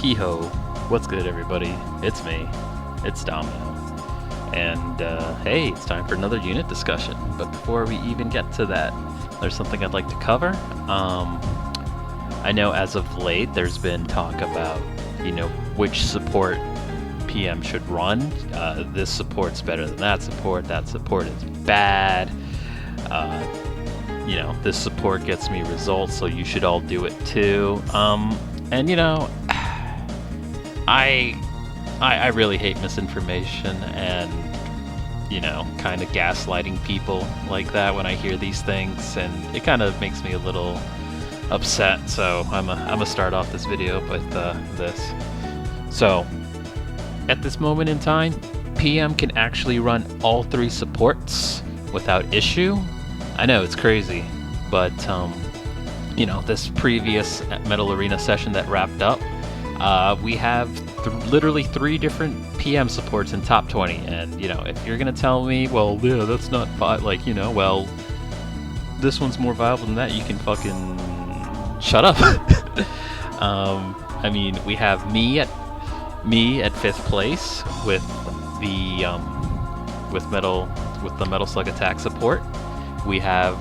Hee-ho, what's good everybody? It's me, it's Damian, and hey, it's time for another unit discussion. But before we even get to that, there's something I'd like to cover. I know as of late there's been talk about, which support PM should run. This support's better than that support is bad. This support gets me results, so you should all do it too. I really hate misinformation and, kind of gaslighting people like that when I hear these things, and it kind of makes me a little upset, so I'm gonna start off this video with this. So, at this moment in time, PM can actually run all three supports without issue. I know, it's crazy, but, this previous Metal Arena session that wrapped up, we have literally 3 different PM supports in top 20, and if you're gonna tell me, well, yeah, that's not well, this one's more viable than that, you can fucking shut up. I mean, we have me at 5th place with the Metal Slug attack support. We have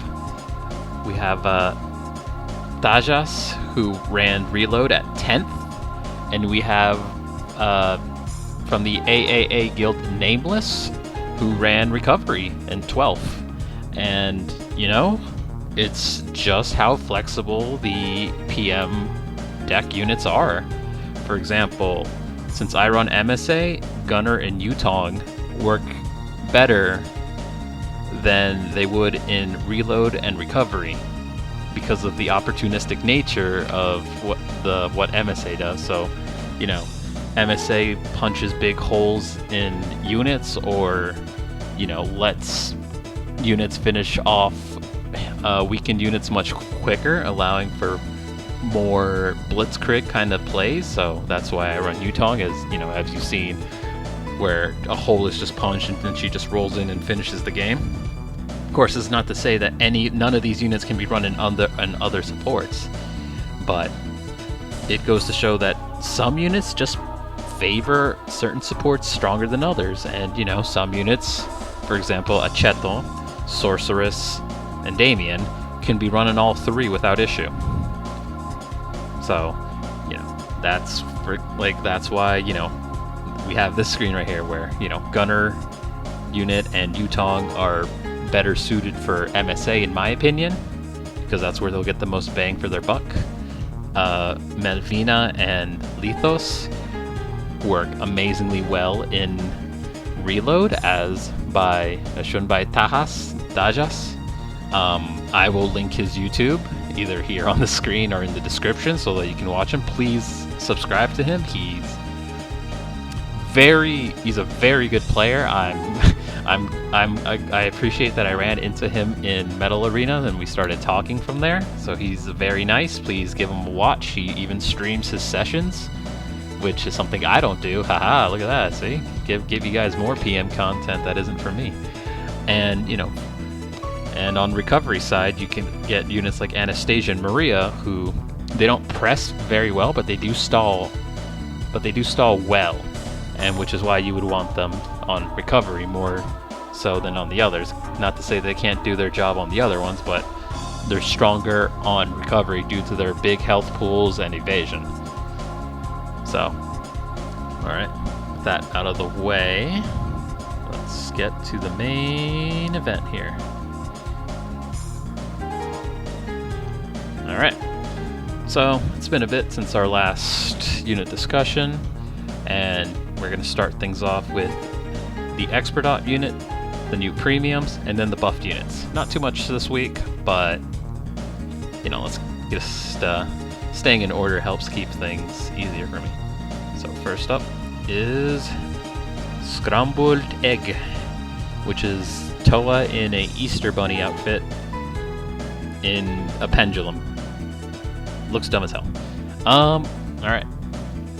Dajas, who ran reload at 10th. And we have, from the AAA Guild, Nameless, who ran Recovery in 12th. And, it's just how flexible the PM deck units are. For example, since I run MSA, Gunner and Yutong work better than they would in Reload and Recovery, because of the opportunistic nature of what MSA does. So, MSA punches big holes in units, or, lets units finish off weakened units much quicker, allowing for more blitzkrieg kind of plays. So that's why I run Yutong, as you've seen, where a hole is just punched and then she just rolls in and finishes the game. Of course, it's not to say that none of these units can be run in other supports, but it goes to show that some units just favor certain supports stronger than others, and some units, for example, Aceto, Sorceress, and Damien, can be run in all 3 without issue. So, that's why we have this screen right here where Gunner unit and Yutong are better suited for MSA, in my opinion, because that's where they'll get the most bang for their buck. Melvina and Lithos work amazingly well in Reload, as shown by Dajas. I will link his YouTube either here on the screen or in the description so that you can watch him. Please subscribe to him. He's a very good player. I appreciate that I ran into him in Metal Arena and we started talking from there. So he's very nice. Please give him a watch. He even streams his sessions, which is something I don't do. Haha, look at that. See? Give you guys more PM content that isn't for me. And, and on recovery side, you can get units like Anastasia and Maria, who they don't press very well, but they do stall. Well, and which is why you would want them on recovery more so than on the others. Not to say they can't do their job on the other ones, but they're stronger on recovery due to their big health pools and evasion. So, alright, with that out of the way, let's get to the main event here. Alright, so it's been a bit since our last unit discussion, and we're going to start things off with the Expert Op unit, the new premiums, and then the buffed units. Not too much this week, but, let's just, staying in order helps keep things easier for me. So first up is Scrambled Egg, which is Toa in a Easter Bunny outfit in a pendulum. Looks dumb as hell. Alright.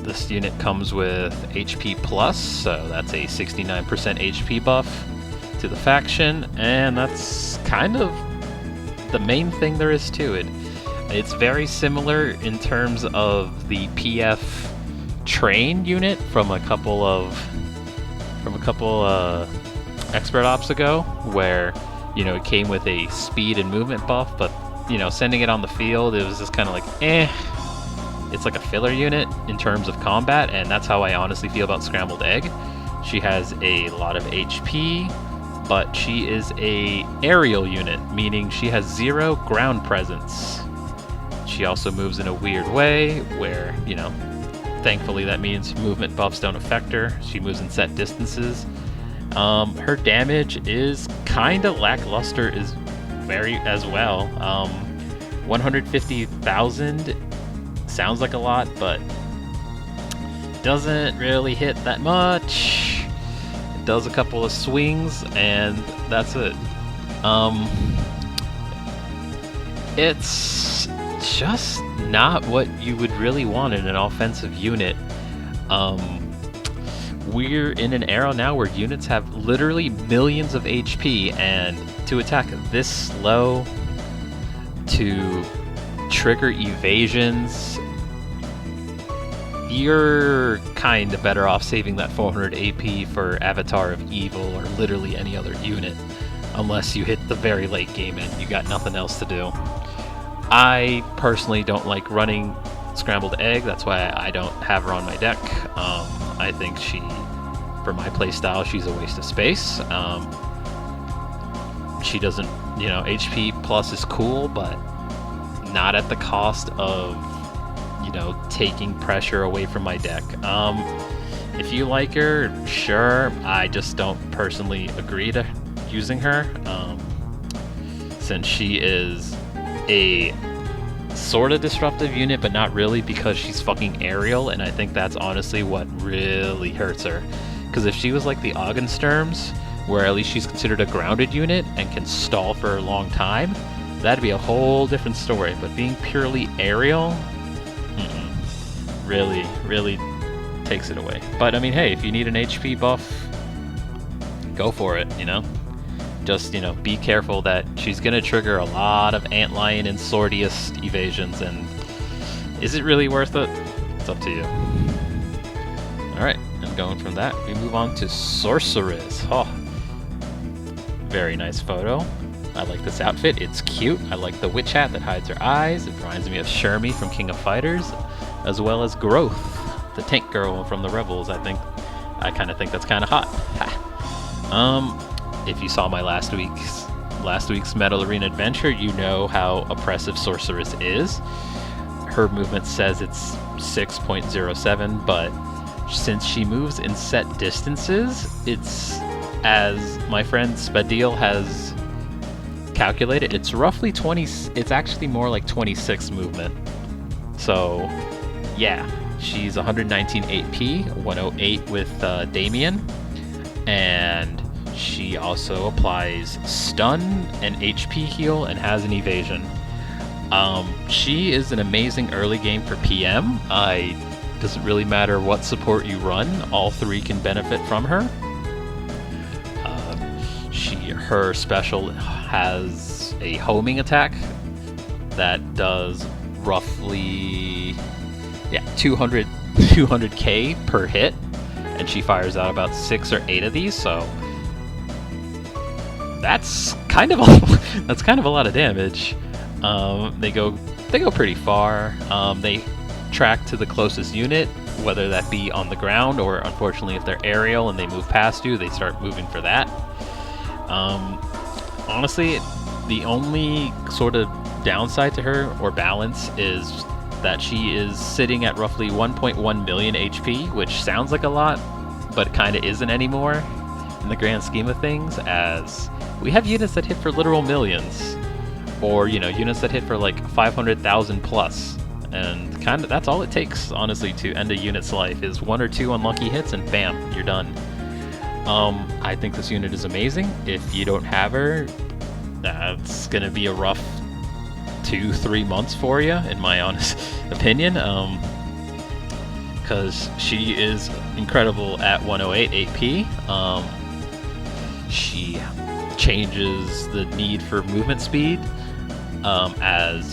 This unit comes with HP plus, so that's a 69% HP buff to the faction, and that's kind of the main thing there is to it. It's very similar in terms of the PF train unit from a couple expert ops ago, where it came with a speed and movement buff, but sending it on the field, it was just kind of like it's like a filler unit in terms of combat, and that's how I honestly feel about Scrambled Egg. She has a lot of HP, but she is a aerial unit, meaning she has 0 ground presence. She also moves in a weird way where, thankfully that means movement buffs don't affect her. She moves in set distances. Her damage is kind of lackluster as well. 150,000 sounds like a lot, but doesn't really hit that much. It does a couple of swings, and that's it. It's just not what you would really want in an offensive unit. We're in an era now where units have literally millions of HP, and to attack this slow, to trigger evasions, you're kind of better off saving that 400 AP for Avatar of Evil or literally any other unit, unless you hit the very late game and you got nothing else to do. I personally don't like running Scrambled Egg, that's why I don't have her on my deck. I think for my playstyle, she's a waste of space. She doesn't, HP plus is cool, but not at the cost of, taking pressure away from my deck. If you like her, sure. I just don't personally agree to using her, since she is a sort of disruptive unit, but not really, because she's fucking aerial, and I think that's honestly what really hurts her. Because if she was like the Augensturms, where at least she's considered a grounded unit and can stall for a long time, that'd be a whole different story. But being purely aerial, really takes it away. But I mean, hey, if you need an HP buff, go for it, Just, be careful that she's gonna trigger a lot of Antlion and Swordiest evasions, and is it really worth it? It's up to you. Alright, and going from that, we move on to Sorceress. Oh, very nice photo. I like this outfit, it's cute. I like the witch hat that hides her eyes. It reminds me of Shermie from King of Fighters, as well as Growth, the tank girl from the Rebels. I kind of think that's kind of hot. If you saw my last week's Metal Arena adventure, you know how oppressive Sorceress is. Her movement says it's 6.07, but since she moves in set distances, it's, as my friend Spadil has calculated, it's roughly 20. It's actually more like 26 movement. So, yeah, she's 119 AP, 108 with Damian, and she also applies stun and HP heal and has an evasion. She is an amazing early game for PM. Doesn't really matter what support you run, all three can benefit from her. Her special has a homing attack that does roughly 200k per hit, and she fires out about 6 or 8 of these, so that's kind of a lot of damage. They go pretty far. They track to the closest unit, whether that be on the ground or, unfortunately, if they're aerial and they move past you, they start moving for that. Honestly, the only sort of downside to her, or balance, is that she is sitting at roughly 1.1 million HP, which sounds like a lot, but kind of isn't anymore in the grand scheme of things, as we have units that hit for literal millions, or, units that hit for like 500,000 plus, and kind of that's all it takes, honestly, to end a unit's life, is 1 or 2 unlucky hits and bam, you're done. I think this unit is amazing. If you don't have her, that's gonna be a rough 2-3 months for you, in my honest opinion, because she is incredible at 108 AP. She changes the need for movement speed, as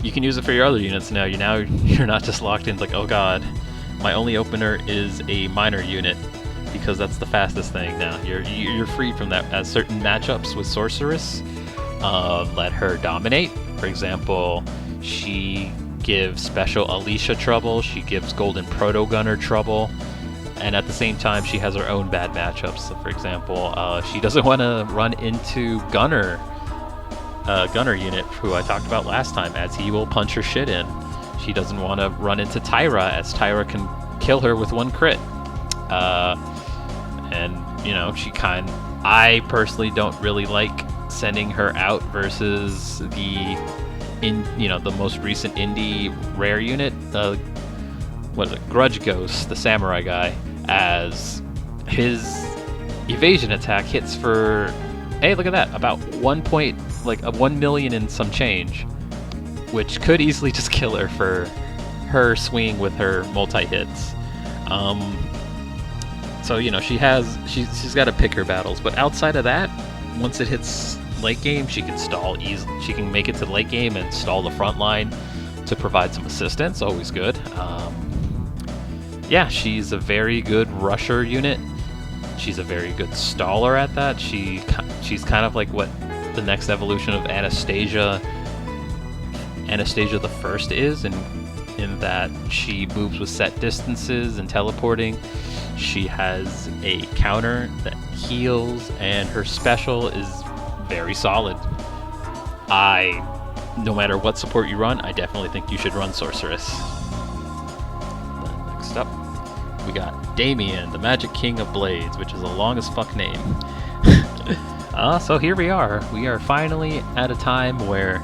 you can use it for your other units now. You're not just locked in like, oh god, my only opener is a minor unit, because that's the fastest thing now. You're freed from that. As certain matchups with Sorceress let her dominate. For example, she gives special Alicia trouble, she gives Golden Proto Gunner trouble, and at the same time she has her own bad matchups. So for example, she doesn't want to run into Gunner unit, who I talked about last time, as he will punch her shit in. She doesn't want to run into Tyra, as Tyra can kill her with one crit. And you know, I personally don't really like sending her out versus the most recent indie rare unit, Grudge Ghost, the samurai guy, as his evasion attack hits for, hey, look at that, about 1 million and some change, which could easily just kill her for her swinging with her multi-hits. So you know, she's got to pick her battles, but outside of that, once it hits late game, she can stall easily. She can make it to the late game and stall the front line to provide some assistance. Always good. Yeah, she's a very good rusher unit. She's a very good staller at that. She's kind of like what the next evolution of Anastasia the First is, in that she moves with set distances and teleporting. She has a counter that heals, and her special is very solid. No matter what support you run, I definitely think you should run Sorceress. Then next up, we got Damian, the Magic King of Blades, which is a long as fuck name. So here we are. We are finally at a time where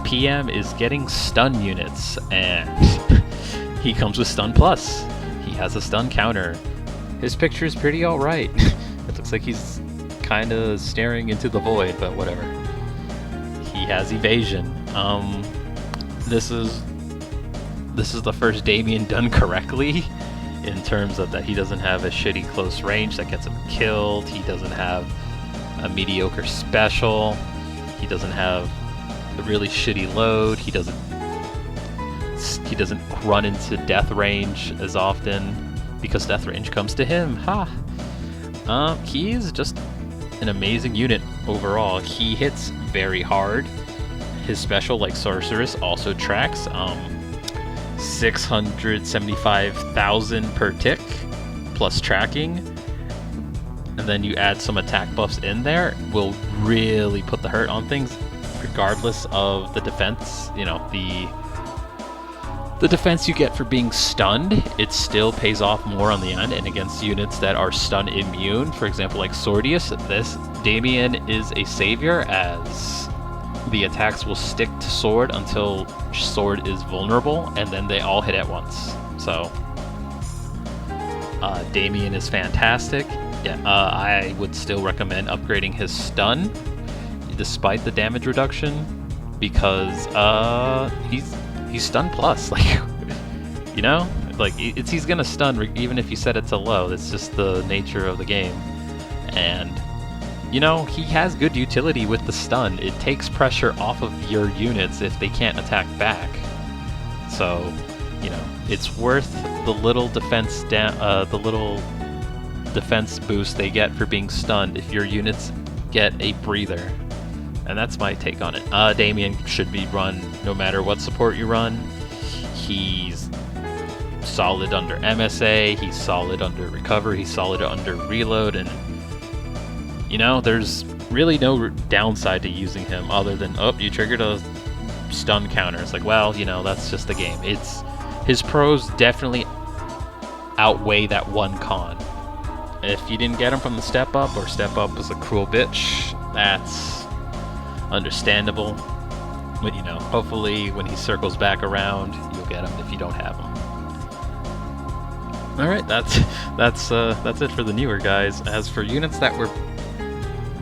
PM is getting stun units, and he comes with Stun Plus. He has a stun counter. His picture is pretty alright. It looks like he's kind of staring into the void, but whatever. He has evasion. This is the first Damien done correctly, in terms of that he doesn't have a shitty close range that gets him killed. He doesn't have a mediocre special. He doesn't have a really shitty load. He doesn't run into death range as often, because death range comes to him. Ha! He is just an amazing unit overall. He hits very hard. His special, like Sorceress, also tracks 675,000 per tick plus tracking, and then you add some attack buffs in there, will really put the hurt on things, regardless of the defense. You know, the defense you get for being stunned, it still pays off more on the end, and against units that are stun immune, for example like Sordius, this Damian is a savior, as the attacks will stick to sword until sword is vulnerable, and then they all hit at once. So Damian is fantastic. Yeah, I would still recommend upgrading his stun despite the damage reduction, because he's stun plus. Like, you know, like he's gonna stun even if you set it to low. That's just the nature of the game. And you know, he has good utility with the stun. It takes pressure off of your units if they can't attack back. So, you know, it's worth the little defense boost they get for being stunned if your units get a breather. And that's my take on it. Damien should be run no matter what support you run. He's solid under MSA, he's solid under recover, he's solid under reload, and you know, there's really no downside to using him other than, oh, you triggered a stun counter. It's like, well, you know, that's just the game. His pros definitely outweigh that one con. If you didn't get him from the step up, or step up was a cruel bitch, that's understandable. But you know, hopefully when he circles back around, you'll get him if you don't have him. All right, that's it for the newer guys. As for units that were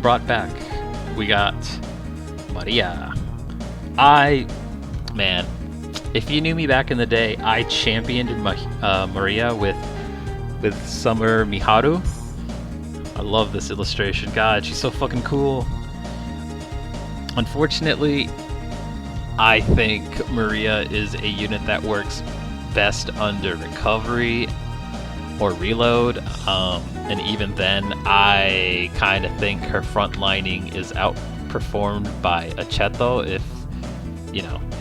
brought back, we got Maria. Man, if you knew me back in the day, I championed Maria with Summer Miharu. I love this illustration. God, she's so fucking cool. Unfortunately, I think Maria is a unit that works best under recovery or reload, and even then, I kind of think her frontlining is outperformed by Aceto.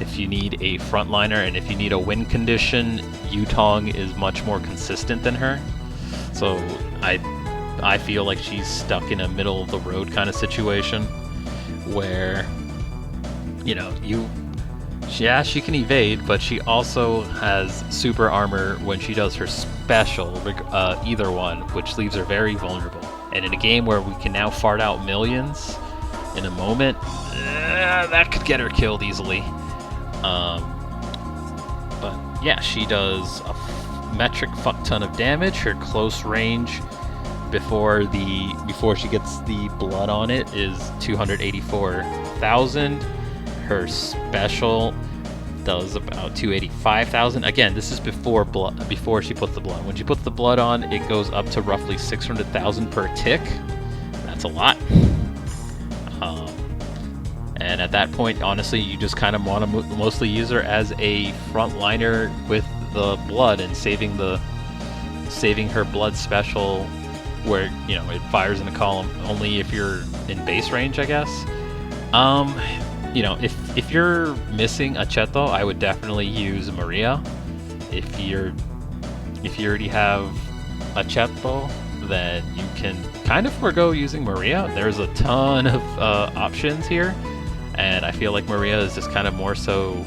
If you need a frontliner and if you need a win condition, Yutong is much more consistent than her. So I feel like she's stuck in a middle of the road kind of situation where, she can evade, but she also has super armor when she does her special, either one, which leaves her very vulnerable. And in a game where we can now fart out millions in a moment, that could get her killed easily. But yeah, she does a metric fuck ton of damage. Her close range before she gets the blood on it is 284,000. Her special does about 285,000. Again, this is before she puts the blood. When she puts the blood on, it goes up to roughly 600,000 per tick. That's a lot. And at that point, honestly, you just kind of want to mostly use her as a frontliner with the blood and saving her blood special, where it fires in a column only if you're in base range, I guess. If you're missing Aceto, I would definitely use Maria. If you already have Aceto, then you can kind of forego using Maria. There's a ton of options here, and I feel like Maria is just kind of more so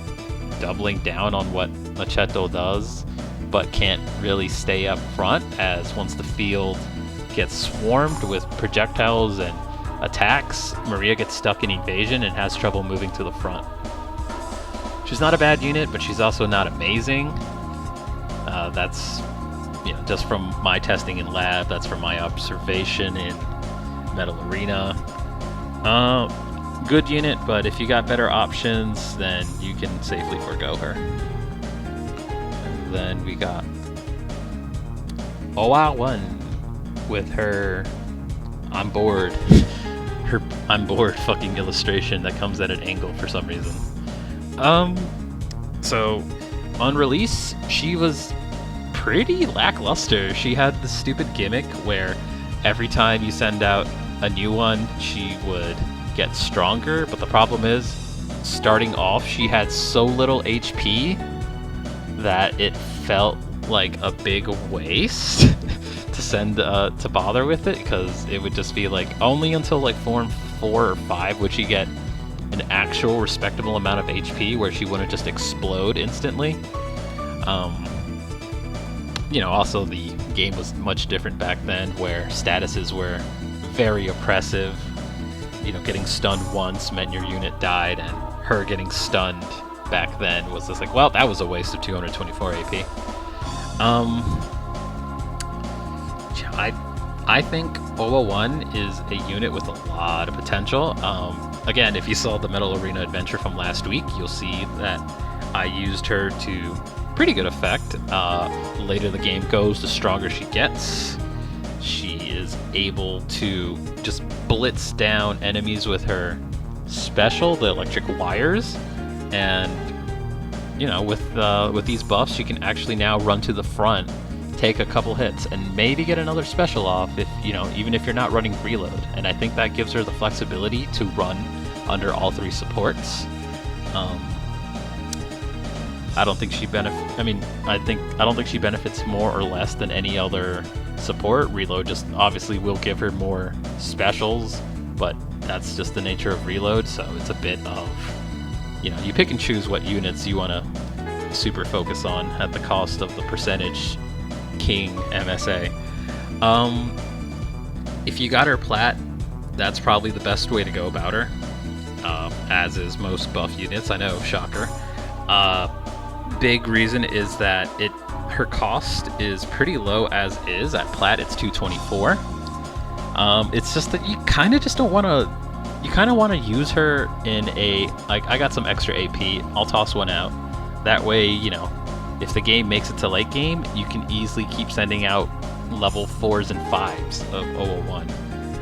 doubling down on what Aceto does, but can't really stay up front, as once the field gets swarmed with projectiles and attacks, Maria gets stuck in evasion and has trouble moving to the front. She's not a bad unit, but she's also not amazing. That's just from my testing in lab, that's from my observation in Metal Arena. Good unit, but if you got better options, then you can safely forego her. And then we got OAO-One with her on board fucking illustration that comes at an angle for some reason. So on release, she was pretty lackluster. She had this stupid gimmick where every time you send out a new one, she would get stronger, but the problem is, starting off, she had so little HP that it felt like a big waste to bother with it, because it would just be like only until like form 4 or 5 would she get an actual respectable amount of HP where she wouldn't just explode instantly. Also the game was much different back then, where statuses were very oppressive. Getting stunned once meant your unit died, and her getting stunned back then was just like, well, that was a waste of 224 AP. I think OAO-One is a unit with a lot of potential. Again, if you saw the Metal Arena adventure from last week, you'll see that I used her to pretty good effect. The later the game goes, the stronger she gets. She is able to just blitz down enemies with her special, the electric wires, and with these buffs, she can actually now run to the front, take a couple hits, and maybe get another special off if even if you're not running reload. And I think that gives her the flexibility to run under all 3 supports. I don't think she benefits more or less than any other support. Reload just obviously will give her more specials, but that's just the nature of reload, so it's a bit of, you pick and choose what units you want to super focus on at the cost of the percentage king MSA. If you got her plat, that's probably the best way to go about her, as is most buff units. I know, shocker. Big reason is that her cost is pretty low as is. At plat, it's 224. It's just that you kind of just don't want to. You kind of want to use her in a, like, I got some extra AP. I'll toss one out. That way, if the game makes it to late game, you can easily keep sending out level 4s and 5s of OAO-One.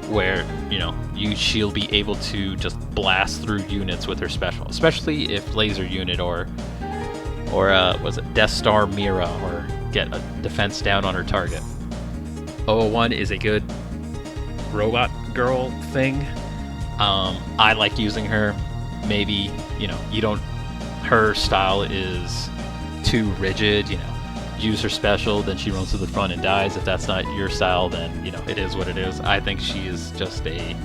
where, you know, she'll be able to just blast through units with her special, especially if laser unit or was it Death Star Mira, or get a defense down on her target. OAO-One is a good robot girl thing. I like using her. Maybe, you know, her style is too rigid, you know, use her special, then she runs to the front and dies. If that's not your style, then, you know, it is what it is. I think she is just a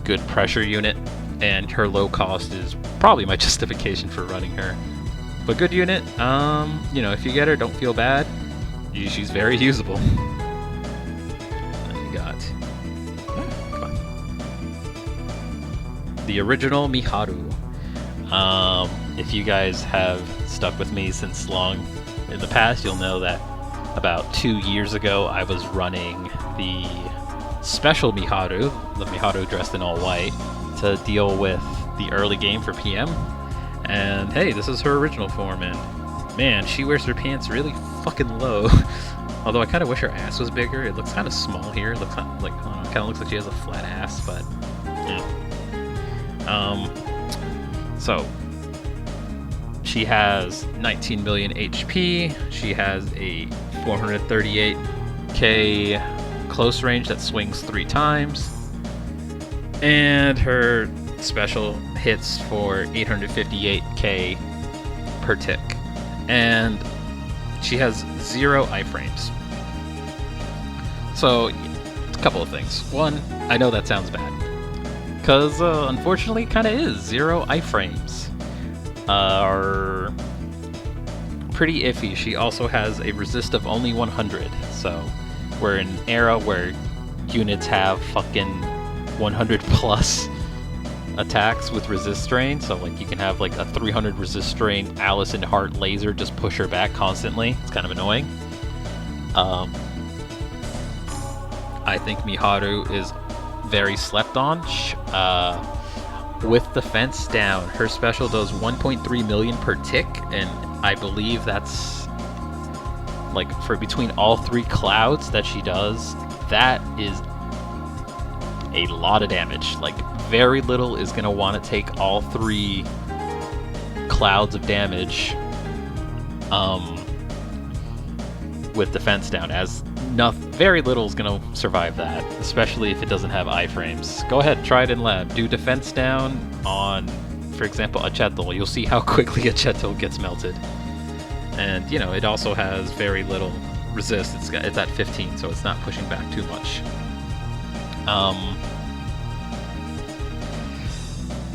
good pressure unit, and her low cost is probably my justification for running her. But good unit, you know, if you get her, don't feel bad. She's very usable. Then you got the original Miharu. If you guys have stuck with me since long in the past, you'll know that about 2 years ago I was running the special Miharu, the Miharu dressed in all white, to deal with the early game for PM. And hey, this is her original form, and man, she wears her pants really fucking low. Although I kind of wish her ass was bigger. It looks kind of small here. It looks like, I don't know, kind of looks like she has a flat ass, but yeah. So she has 19 million HP. She has a 438k close range that swings 3 times, and her special hits for 858k per tick, and she has 0 iframes. So, a couple of things. One, I know that sounds bad, because unfortunately it kind of is. 0 iframes are pretty iffy. She also has a resist of only 100, so we're in an era where units have fucking 100 plus attacks with resist strain, so like you can have like a 300 resist strain Alice in Heart laser just push her back constantly. It's kind of annoying. I think Miharu is very slept on. With the fence down, her special does 1.3 million per tick, and I believe that's like for between all 3 clouds that she does, that is a lot of damage. Like, very little is going to want to take all 3 clouds of damage with defense down, as very little is going to survive that, especially if it doesn't have iframes. Go ahead, try it in lab. Do defense down on, for example, a Chetel. You'll see how quickly a Chetel gets melted. And, you know, it also has very little resist. It's at 15, so it's not pushing back too much.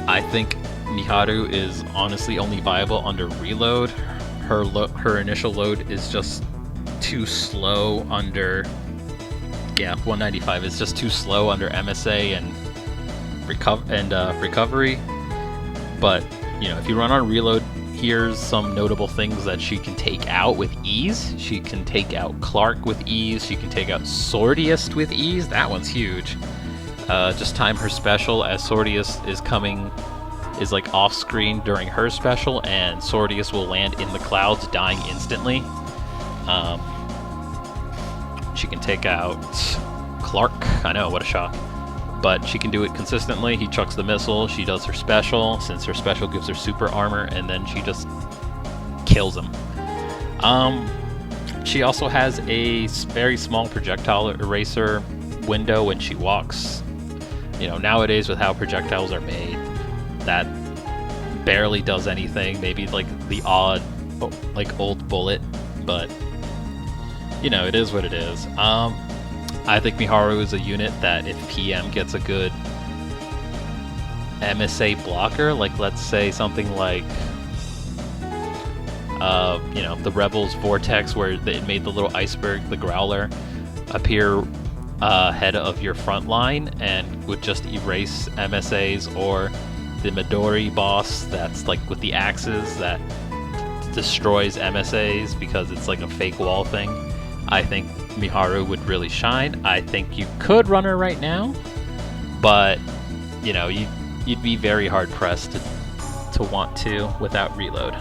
I think Miharu is honestly only viable under reload. Her initial load is just too slow under, 195 is just too slow under MSA and recovery. But, you know, if you run on reload, here's some notable things that she can take out with ease. She can take out Clark with ease. She can take out Sorceress with ease. That one's huge. Just time her special as Sorceress is like off screen during her special, and Sorceress will land in the clouds, dying instantly. She can take out Clark. I know, what a shock. But she can do it consistently. He chucks the missile, she does her special, since her special gives her super armor, and then she just kills him. She also has a very small projectile eraser window when she walks. You know, nowadays with how projectiles are made, that barely does anything. Maybe like the odd, like old bullet, but you know, it is what it is. I think Miharu is a unit that if PM gets a good MSA blocker, like let's say something like, you know, the Rebels Vortex, where it made the little iceberg, the Growler, appear ahead of your front line and would just erase MSAs, or the Midori boss that's like with the axes that destroys MSAs because it's like a fake wall thing. I think Miharu would really shine. I think you could run her right now, but you know, you'd be very hard pressed to want to without reload.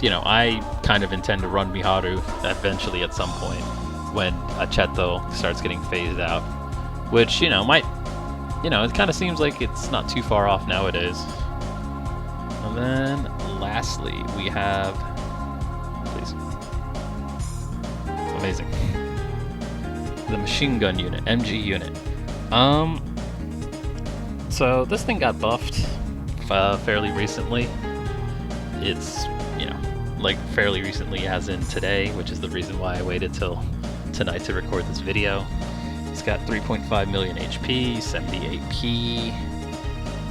You know, I kind of intend to run Miharu eventually at some point when a Cheto starts getting phased out. which, you know, might, you know, it kind of seems like it's not too far off nowadays. And then, lastly, we have, please, amazing, the machine gun unit, MG unit. So this thing got buffed fairly recently. It's, you know, like fairly recently as in today, which is the reason why I waited till tonight to record this video. It's got 3.5 million HP, 78 P,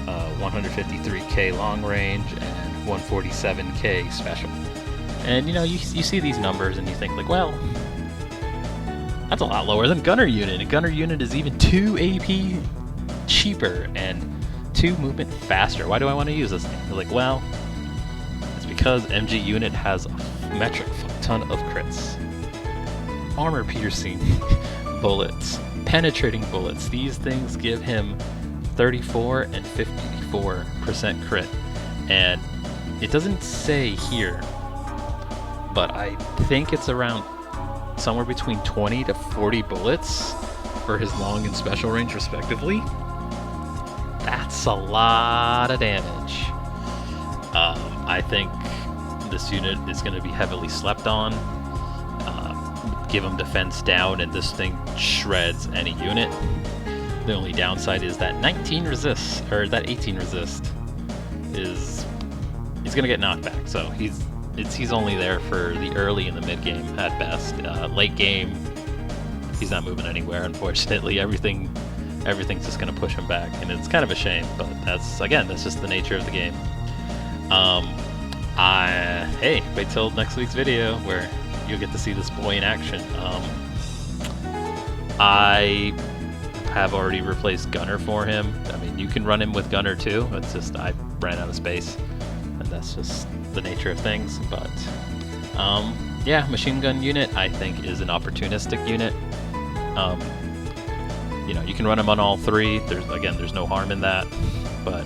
153k long range, and 147k special. And you know, you see these numbers and you think like, well, that's a lot lower than gunner unit. A gunner unit is even 2 AP cheaper and 2 movement faster. Why do I want to use this thing? They're like, well, it's because MG unit has a metric ton of crits. Armor piercing bullets, penetrating bullets. These things give him 34 and 54% crit. And it doesn't say here, but I think it's around somewhere between 20 to 40 bullets for his long and special range respectively. That's a lot of damage. I think this unit is going to be heavily slept on. Give him defense down and this thing shreds any unit. The only downside is that 19 resist, or that 18 resist is, he's going to get knocked back. So he's only there for the early and the mid game at best. Late game, he's not moving anywhere, unfortunately. Everything's just going to push him back, and it's kind of a shame, but that's just the nature of the game. Hey, wait till next week's video where you'll get to see this boy in action. I have already replaced Gunner for him. I mean, you can run him with Gunner too. It's just I ran out of space, and that's just the nature of things. But yeah, machine gun unit I think is an opportunistic unit. You know, you can run him on all 3. There's no harm in that, but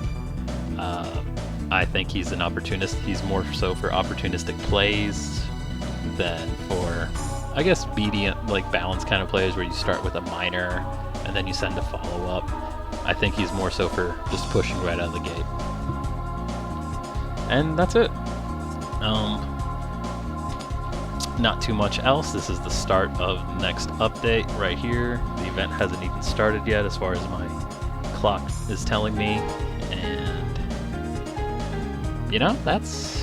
I think he's an opportunist. He's more so for opportunistic plays than for, I guess, medium, like balanced kind of plays where you start with a minor and then you send a follow-up. I think he's more so for just pushing right out of the gate. And that's it. Not too much else. This is the start of the next update right here. The event hasn't even started yet as far as my clock is telling me. And, you know, that's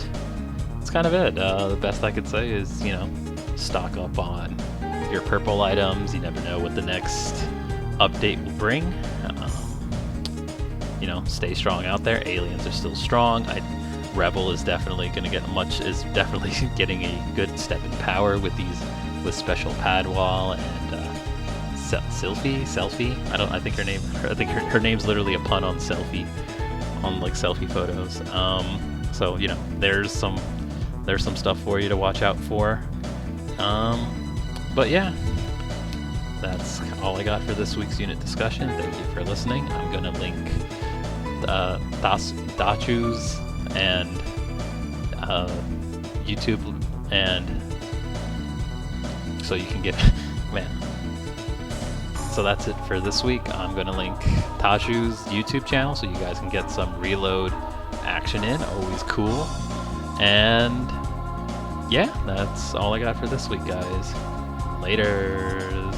kind of it. The best I could say is, you know, stock up on your purple items. You never know what the next update will bring. You know, stay strong out there. Aliens are still strong. Rebel is definitely going to get definitely getting a good step in power with special pad wall and selfie. I think her name's literally a pun on selfie, on like selfie photos. So you know, there's some stuff for you to watch out for. But yeah, that's all I got for this week's unit discussion. Thank you for listening. I'm gonna link Dachu's and YouTube, and so you can get man. So that's it for this week. I'm gonna link Tashu's YouTube channel so you guys can get some reload action in. Always cool. And yeah, that's all I got for this week, guys. Laters.